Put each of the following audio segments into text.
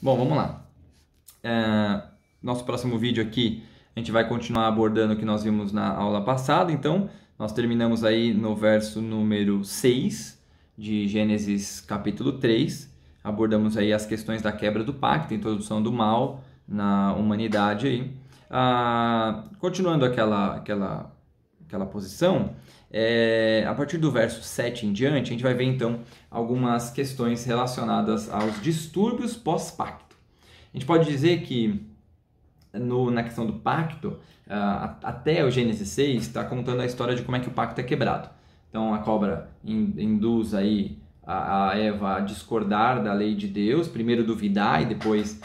Bom, vamos lá. Nosso próximo vídeo aqui, a gente vai continuar abordando o que nós vimos na aula passada. Então, nós terminamos aí no verso número 6 de Gênesis capítulo 3. Abordamos aí as questões da quebra do pacto, introdução do mal na humanidade aí. Continuando aquela posição, a partir do verso 7 em diante, a gente vai ver então algumas questões relacionadas aos distúrbios pós-pacto. A gente pode dizer que na questão do pacto, até o Gênesis 6 está contando a história de como é que o pacto é quebrado. Então a cobra induz aí a Eva a discordar da lei de Deus, primeiro duvidar e depois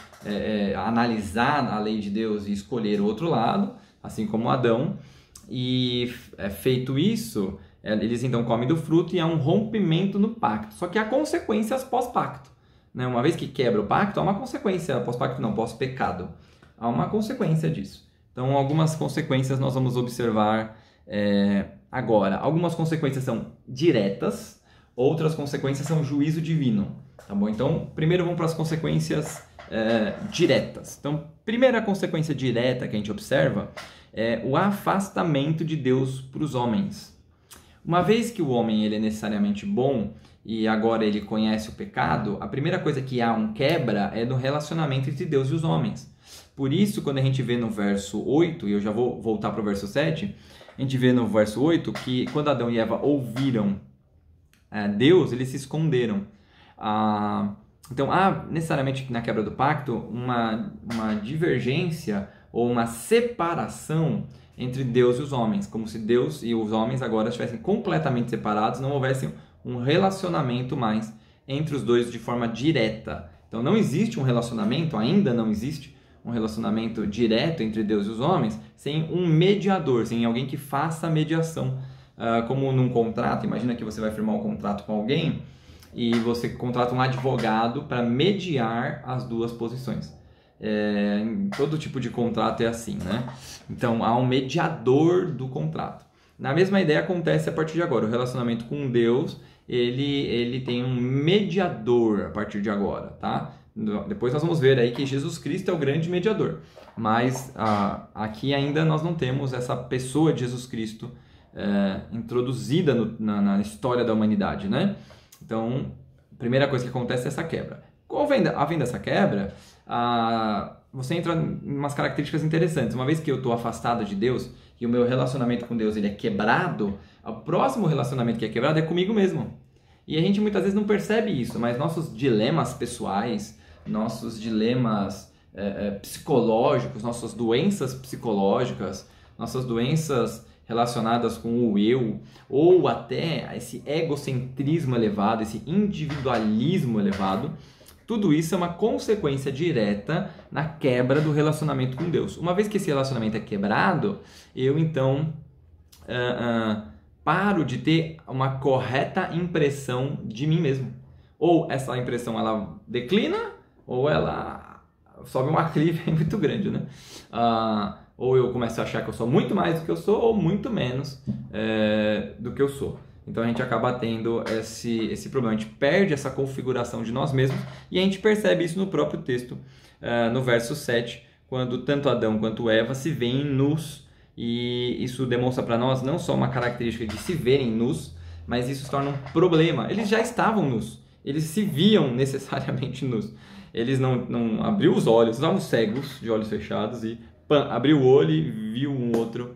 analisar a lei de Deus e escolher o outro lado, assim como Adão. E feito isso, eles então comem do fruto e há um rompimento no pacto. Só que há consequências pós-pacto, né? Uma vez que quebra o pacto, há uma consequência, pós-pacto não, pós-pecado. Há uma consequência disso. Então, algumas consequências nós vamos observar agora. Algumas consequências são diretas, outras consequências são juízo divino. Tá bom? Então, primeiro vamos para as consequências diretas. Então, primeira consequência direta que a gente observa é o afastamento de Deus para os homens. Uma vez que o homem ele é necessariamente bom e agora ele conhece o pecado, a primeira coisa que há um quebra é no relacionamento entre Deus e os homens. Por isso, quando a gente vê no verso 8, e eu já vou voltar para o verso 7, a gente vê no verso 8 que quando Adão e Eva ouviram Deus, eles se esconderam. Então, há necessariamente na quebra do pacto uma divergência ou uma separação entre Deus e os homens, como se Deus e os homens agora estivessem completamente separados, não houvesse um relacionamento mais entre os dois de forma direta. Então não existe um relacionamento, ainda não existe um relacionamento direto entre Deus e os homens, sem um mediador, sem alguém que faça a mediação. Como num contrato, imagina que você vai firmar um contrato com alguém e você contrata um advogado para mediar as duas posições. Em todo tipo de contrato é assim, né? Então há um mediador do contrato. Na mesma ideia acontece a partir de agora. O relacionamento com Deus, ele tem um mediador a partir de agora, tá? Depois nós vamos ver aí que Jesus Cristo é o grande mediador. Mas aqui ainda nós não temos essa pessoa de Jesus Cristo introduzida na história da humanidade, né? Então, a primeira coisa que acontece é essa quebra. Havendo essa quebra, você entra em umas características interessantes. Uma vez que eu estou afastado de Deus e o meu relacionamento com Deus ele é quebrado, o próximo relacionamento que é quebrado é comigo mesmo. E a gente muitas vezes não percebe isso, mas nossos dilemas pessoais, nossos dilemas psicológicos, nossas doenças psicológicas, nossas doenças relacionadas com o eu, ou até esse egocentrismo elevado, esse individualismo elevado, tudo isso é uma consequência direta na quebra do relacionamento com Deus. Uma vez que esse relacionamento é quebrado, eu então paro de ter uma correta impressão de mim mesmo. Ou essa impressão ela declina, ou ela sobe uma clive muito grande, né? Ou eu começo a achar que eu sou muito mais do que eu sou, ou muito menos do que eu sou. Então a gente acaba tendo esse problema, a gente perde essa configuração de nós mesmos e a gente percebe isso no próprio texto, no verso 7, quando tanto Adão quanto Eva se veem nus, e isso demonstra para nós não só uma característica de se verem nus, mas isso se torna um problema. Eles já estavam nus, eles se viam necessariamente nus, eles não abriam os olhos, estavam cegos, de olhos fechados, e abriu o olho e viu um outro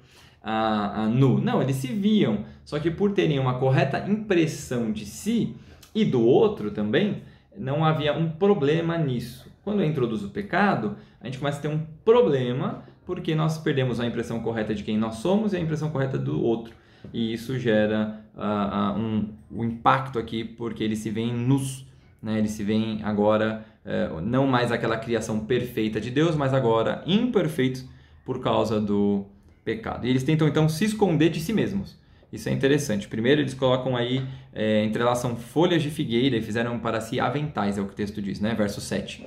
nu. Não, eles se viam, só que por terem uma correta impressão de si e do outro também, não havia um problema nisso. Quando eu introduzo o pecado, a gente começa a ter um problema porque nós perdemos a impressão correta de quem nós somos e a impressão correta do outro. E isso gera um impacto aqui, porque eles se veem nus, né? Eles se veem agora não mais aquela criação perfeita de Deus, mas agora imperfeitos por causa do pecado. E eles tentam então se esconder de si mesmos. Isso é interessante. Primeiro eles colocam aí, entrelaçam folhas de figueira e fizeram para si aventais, é o que o texto diz, né? Verso 7.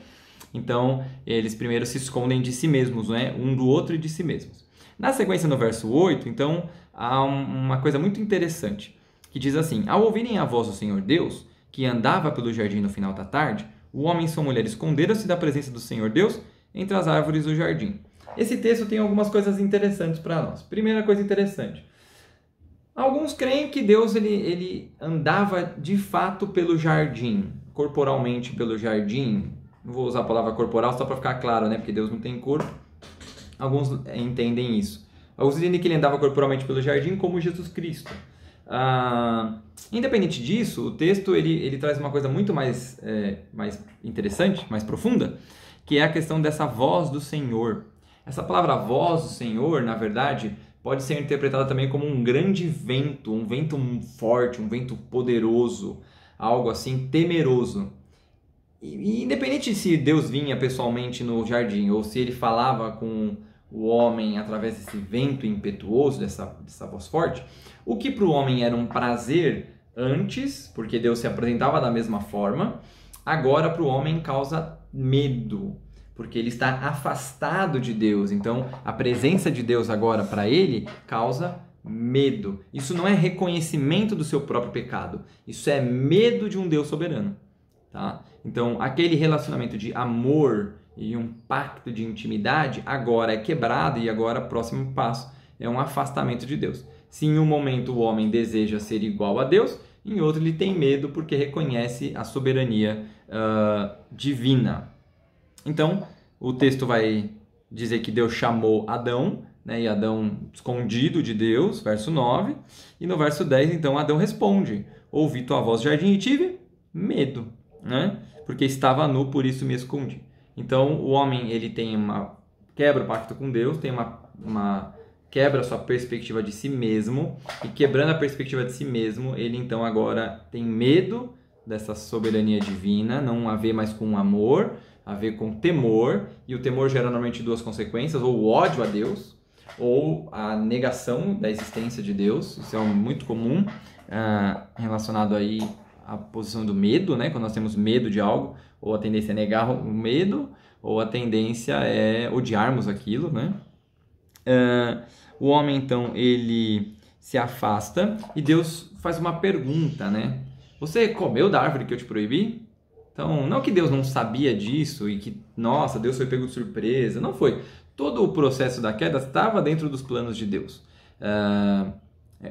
Então, eles primeiro se escondem de si mesmos, né? Um do outro e de si mesmos. Na sequência, no verso 8, então, há uma coisa muito interessante, que diz assim: ao ouvirem a voz do Senhor Deus, que andava pelo jardim no final da tarde, O homem e sua mulher esconderam-se da presença do Senhor Deus entre as árvores do jardim. Esse texto tem algumas coisas interessantes para nós. Primeira coisa interessante. Alguns creem que Deus ele andava de fato pelo jardim, corporalmente pelo jardim. Não vou usar a palavra corporal só para ficar claro, né? Porque Deus não tem corpo. Alguns entendem isso. Alguns entendem que ele andava corporalmente pelo jardim como Jesus Cristo. Independente disso, o texto ele traz uma coisa muito mais interessante, mais profunda, que é a questão dessa voz do Senhor. Essa palavra voz do Senhor, na verdade, pode ser interpretada também como um grande vento, um vento forte, um vento poderoso, algo assim temeroso. E independente se Deus vinha pessoalmente no jardim ou se ele falava com o homem através desse vento impetuoso, dessa voz forte, o que para o homem era um prazer antes, porque Deus se apresentava da mesma forma, agora para o homem causa medo, porque ele está afastado de Deus. Então, a presença de Deus agora para ele causa medo. Isso não é reconhecimento do seu próprio pecado, isso é medo de um Deus soberano. Tá? Então, aquele relacionamento de amor e um pacto de intimidade agora é quebrado e agora o próximo passo é um afastamento de Deus. Se em um momento o homem deseja ser igual a Deus, em outro ele tem medo porque reconhece a soberania divina. Então, o texto vai dizer que Deus chamou Adão, né, e Adão escondido de Deus, verso 9, e no verso 10, então, Adão responde: ouvi tua voz no jardim e tive medo, né, porque estava nu, por isso me escondi. Então, o homem ele quebra o pacto com Deus, tem quebra a sua perspectiva de si mesmo, e quebrando a perspectiva de si mesmo, ele então agora tem medo dessa soberania divina, não a ver mais com amor, a ver com temor, e o temor gera normalmente duas consequências, ou o ódio a Deus, ou a negação da existência de Deus. Isso é muito comum relacionado aí à posição do medo, né? Quando nós temos medo de algo, ou a tendência é negar o medo, ou a tendência é odiarmos aquilo, né? O homem, então, ele se afasta e Deus faz uma pergunta, né? Você comeu da árvore que eu te proibi? Então, não que Deus não sabia disso e que, nossa, Deus foi pego de surpresa. Não foi. Todo o processo da queda estava dentro dos planos de Deus.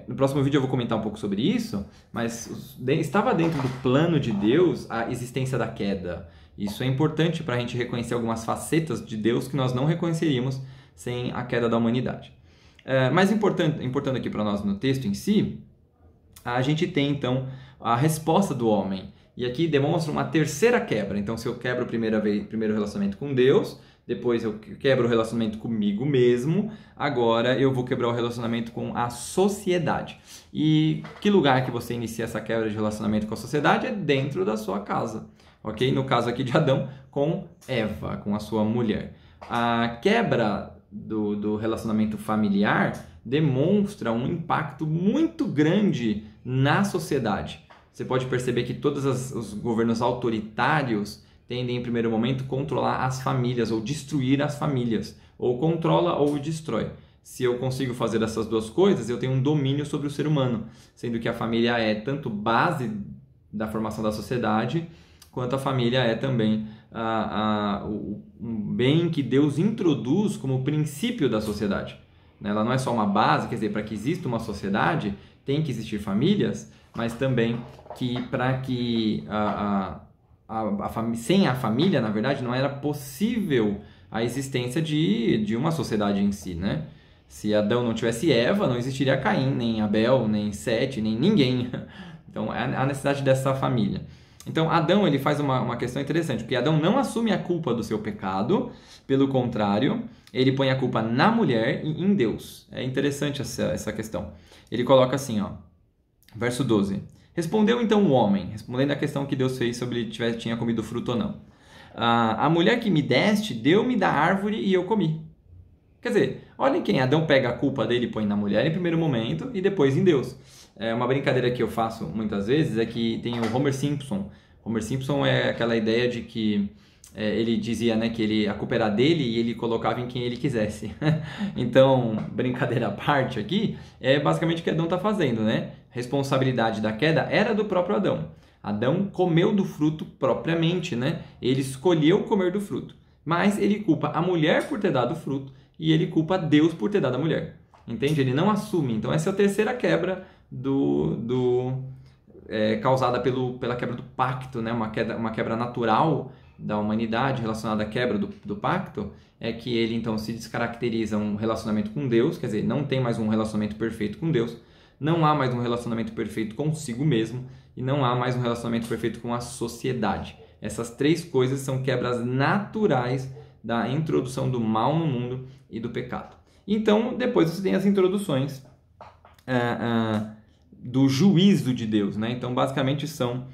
No próximo vídeo eu vou comentar um pouco sobre isso, mas estava dentro do plano de Deus a existência da queda. Isso é importante para a gente reconhecer algumas facetas de Deus que nós não reconheceríamos sem a queda da humanidade. Mas importando aqui para nós no texto em si, a gente tem então a resposta do homem. E aqui demonstra uma terceira quebra. Então, se eu quebro o primeiro relacionamento com Deus, depois eu quebro o relacionamento comigo mesmo, agora eu vou quebrar o relacionamento com a sociedade. E que lugar que você inicia essa quebra de relacionamento com a sociedade? É dentro da sua casa. Ok? No caso aqui de Adão, com Eva, com a sua mulher. A quebra do relacionamento familiar demonstra um impacto muito grande na sociedade. Você pode perceber que todos os governos autoritários tendem, em primeiro momento, a controlar as famílias ou destruir as famílias. Ou controla ou destrói. Se eu consigo fazer essas duas coisas, eu tenho um domínio sobre o ser humano, sendo que a família é tanto base da formação da sociedade, quanto a família é também um bem que Deus introduz como princípio da sociedade. Ela não é só uma base, quer dizer, para que exista uma sociedade, tem que existir famílias, mas também que para que sem a família, na verdade, não era possível a existência de uma sociedade em si, né? Se Adão não tivesse Eva, não existiria Caim, nem Abel, nem Sete, nem ninguém. Então, há a necessidade dessa família. Então, Adão ele faz uma questão interessante, porque Adão não assume a culpa do seu pecado, pelo contrário, ele põe a culpa na mulher e em Deus. É interessante essa questão. Ele coloca assim, ó, verso 12. Respondeu então o homem, respondendo a questão que Deus fez sobre ele tinha comido fruto ou não. A mulher que me deste deu-me da árvore e eu comi. Quer dizer, olhem quem Adão pega a culpa dele e põe na mulher em primeiro momento e depois em Deus. Uma brincadeira que eu faço muitas vezes é que tem o Homer Simpson. Homer Simpson é aquela ideia de que ele dizia, né, que a culpa era dele e ele colocava em quem ele quisesse. Então, brincadeira à parte aqui, é basicamente o que Adão está fazendo, né? Responsabilidade da queda era do próprio Adão. Adão comeu do fruto propriamente, né? Ele escolheu comer do fruto. Mas ele culpa a mulher por ter dado o fruto e ele culpa Deus por ter dado a mulher. Entende? Ele não assume. Então essa é a terceira quebra causada pela quebra do pacto, né? Uma quebra natural da humanidade relacionada à quebra do pacto, é que ele então se descaracteriza um relacionamento com Deus, quer dizer, não tem mais um relacionamento perfeito com Deus, não há mais um relacionamento perfeito consigo mesmo e não há mais um relacionamento perfeito com a sociedade. Essas três coisas são quebras naturais da introdução do mal no mundo e do pecado. Então, depois você tem as introduções do juízo de Deus, né? Então, basicamente são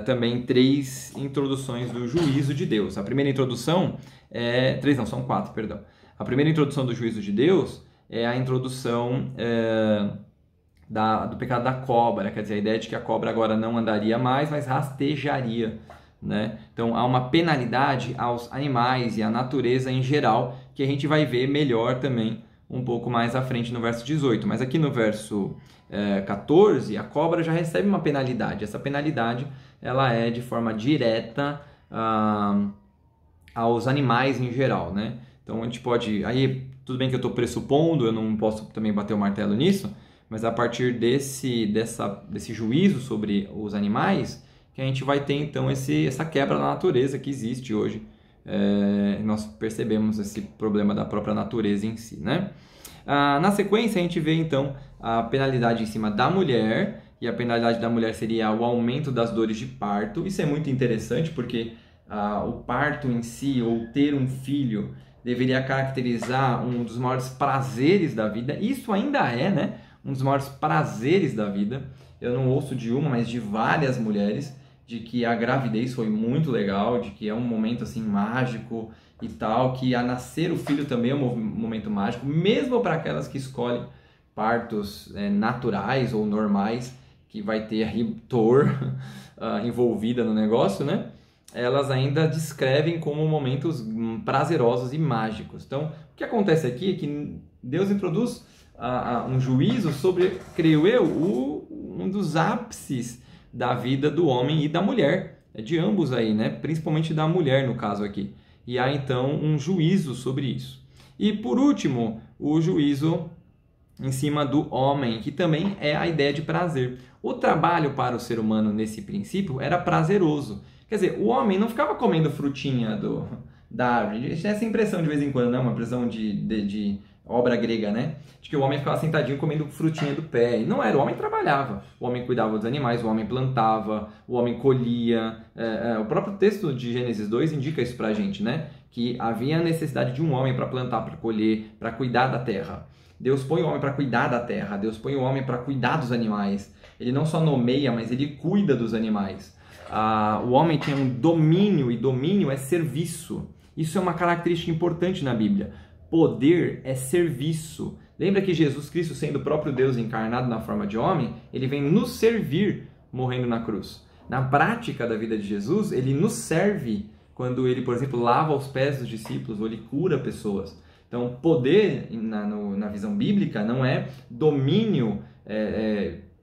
também três introduções do juízo de Deus. A primeira introdução são quatro, perdão. A primeira introdução do juízo de Deus é a introdução do pecado da cobra, quer dizer, a ideia de que a cobra agora não andaria mais, mas rastejaria, né? Então há uma penalidade aos animais e à natureza em geral, que a gente vai ver melhor também um pouco mais à frente no verso 18. Mas aqui no verso 14, a cobra já recebe uma penalidade. Essa penalidade ela é de forma direta aos animais em geral, né? Então a gente pode... Aí, tudo bem que eu estou pressupondo, eu não posso também bater o martelo nisso, mas a partir desse juízo sobre os animais, que a gente vai ter então essa quebra da natureza que existe hoje. Nós percebemos esse problema da própria natureza em si, né? Na sequência, a gente vê então a penalidade em cima da mulher, e a penalidade da mulher seria o aumento das dores de parto. Isso é muito interessante porque o parto em si, ou ter um filho, deveria caracterizar um dos maiores prazeres da vida. Isso ainda é, né? Um dos maiores prazeres da vida. Eu não ouço de uma, mas de várias mulheres, de que a gravidez foi muito legal, de que é um momento assim mágico e tal, que a nascer o filho também é um momento mágico, mesmo para aquelas que escolhem partos naturais ou normais, que vai ter aí dor envolvida no negócio, né? Elas ainda descrevem como momentos prazerosos e mágicos. Então, o que acontece aqui é que Deus introduz um juízo sobre, creio eu, um dos ápices da vida do homem e da mulher, de ambos aí, né? Principalmente da mulher no caso aqui. E há então um juízo sobre isso. E por último, o juízo em cima do homem, que também é a ideia de prazer. O trabalho para o ser humano nesse princípio era prazeroso. Quer dizer, o homem não ficava comendo frutinha da árvore. A gente tem essa impressão de vez em quando, né? Uma impressão de obra grega, né? De que o homem ficava sentadinho comendo frutinha do pé. E não era, o homem trabalhava. O homem cuidava dos animais, o homem plantava, o homem colhia. O próprio texto de Gênesis 2 indica isso pra gente, né? Que havia a necessidade de um homem para plantar, para colher, para cuidar da terra. Deus põe o homem para cuidar da terra, Deus põe o homem para cuidar dos animais. Ele não só nomeia, mas ele cuida dos animais. O homem tem um domínio, e domínio é serviço. Isso é uma característica importante na Bíblia. Poder é serviço. Lembra que Jesus Cristo, sendo o próprio Deus encarnado na forma de homem, ele vem nos servir morrendo na cruz. Na prática da vida de Jesus, ele nos serve quando ele, por exemplo, lava os pés dos discípulos ou ele cura pessoas. Então, poder, na visão bíblica, não é domínio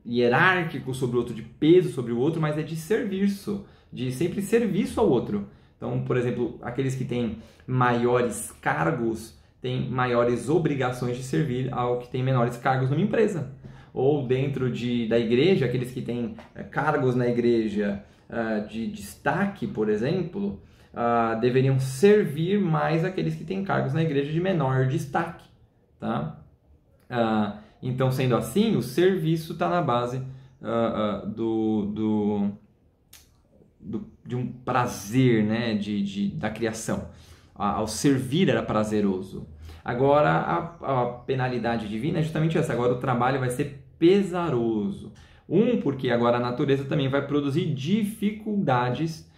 hierárquico sobre o outro, de peso sobre o outro, mas é de serviço, de sempre serviço ao outro. Então, por exemplo, aqueles que têm maiores cargos têm maiores obrigações de servir ao que tem menores cargos numa empresa. Ou dentro da igreja, aqueles que têm cargos na igreja de destaque, por exemplo, deveriam servir mais aqueles que têm cargos na igreja de menor destaque. Tá? Então, sendo assim, o serviço está na base de um prazer, né, da criação. Ao servir era prazeroso. Agora, a penalidade divina é justamente essa. Agora o trabalho vai ser pesaroso. Porque agora a natureza também vai produzir dificuldades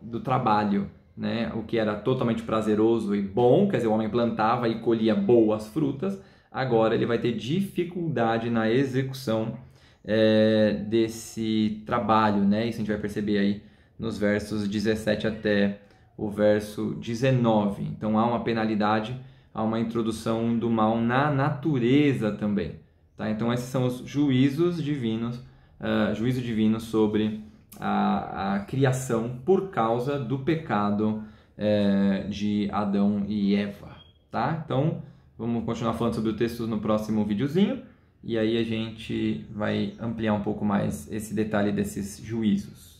do trabalho, né? O que era totalmente prazeroso e bom, quer dizer, o homem plantava e colhia boas frutas, agora ele vai ter dificuldade na execução desse trabalho, né? Isso a gente vai perceber aí nos versos 17 até o verso 19. Então há uma penalidade, há uma introdução do mal na natureza também. Tá? Então esses são os juízos divinos juízo divino sobre a criação por causa do pecado de Adão e Eva, tá? Então, vamos continuar falando sobre o texto no próximo videozinho, e aí a gente vai ampliar um pouco mais esse detalhe desses juízos.